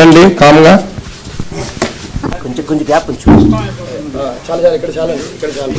అండి కామ్గా కొంచెం కొంచెం గ్యాప్ కొంచెం చాలా చాలా ఇక్కడ చాలా ఇక్కడ చాలా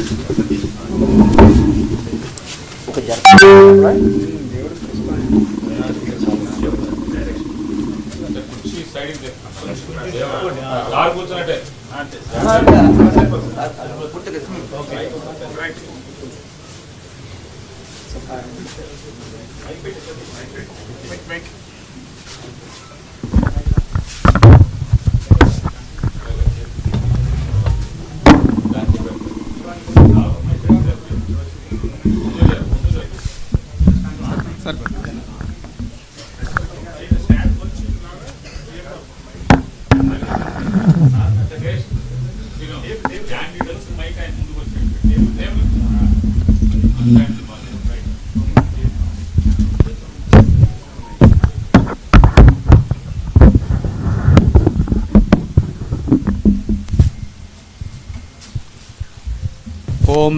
ఓం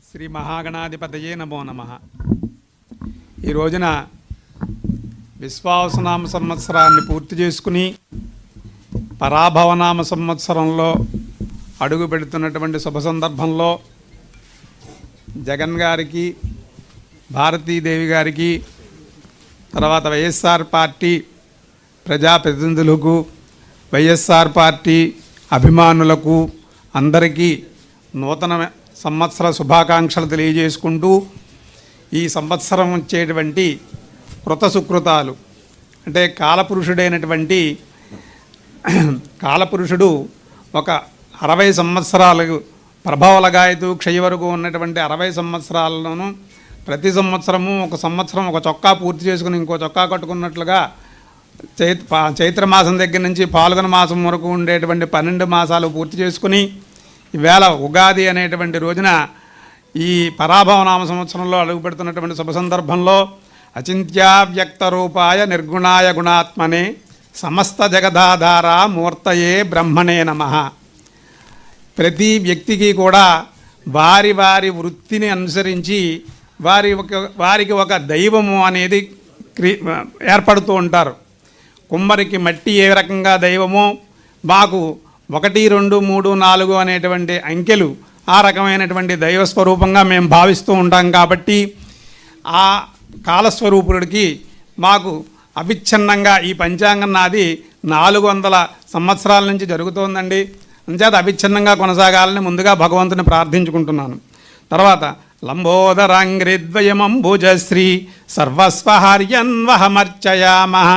శ్రీ మహాగణాధిపతయే నమో నమః. ఈ రోజున విశ్వావసనామ సంవత్సరాన్ని పూర్తి చేసుకుని పరాభవనామ సంవత్సరంలో అడుగు పెడుతున్నటువంటి శుభ సందర్భంలో జగన్ గారికి, భారతీదేవి గారికి, తర్వాత వైఎస్ఆర్ పార్టీ ప్రజాప్రతినిధులకు, వైఎస్ఆర్ పార్టీ అభిమానులకు అందరికీ నూతన సంవత్సర శుభాకాంక్షలు తెలియజేసుకుంటూ ఈ సంవత్సరం వచ్చేటువంటి కృత సుకృతాలు అంటే కాలపురుషుడు ఒక 60 సంవత్సరాలు ప్రభావల గాయతు క్షయ వరకు ఉన్నటువంటి 60 సంవత్సరాలను ప్రతి సంవత్సరము ఒక సంవత్సరం ఒక చొక్కా పూర్తి చేసుకుని ఇంకో చొక్కా కట్టుకున్నట్లుగా చైత్రమాసం దగ్గర నుంచి పాల్గొన మాసం వరకు ఉండేటువంటి 12 మాసాలు పూర్తి చేసుకుని ఈవేళ ఉగాది అనేటువంటి రోజున ఈ పరాభవనామ సంవత్సరంలో అడుగుపెడుతున్నటువంటి శుభ సందర్భంలో అచింత్యావ్యక్త రూపాయ నిర్గుణాయ గుణాత్మనే సమస్త జగదాధార మూర్తయే బ్రహ్మణే నమః. ప్రతి వ్యక్తికి కూడా వారి వారి వృత్తిని అనుసరించి వారికి ఒక దైవము అనేది ఏర్పడుతూ ఉంటారు. కుమ్మరికి మట్టి ఏ రకంగా దైవమో మాకు 1, 2, 3, 4 అనేటువంటి అంకెలు ఆ రకమైనటువంటి దైవస్వరూపంగా మేము భావిస్తూ ఉంటాం. కాబట్టి ఆ కాలస్వరూపుడికి మాకు అవిచ్ఛిన్నంగా ఈ పంచాంగం నాది 400 సంవత్సరాల నుంచి జరుగుతోందండి. అంచేత అవిచ్ఛిన్నంగా కొనసాగాలని ముందుగా భగవంతుని ప్రార్థించుకుంటున్నాను. తర్వాత లంబోదరాంగ్రిద్వయమంబుజశ్రీ సర్వస్వహర్యన్వహమర్చయామః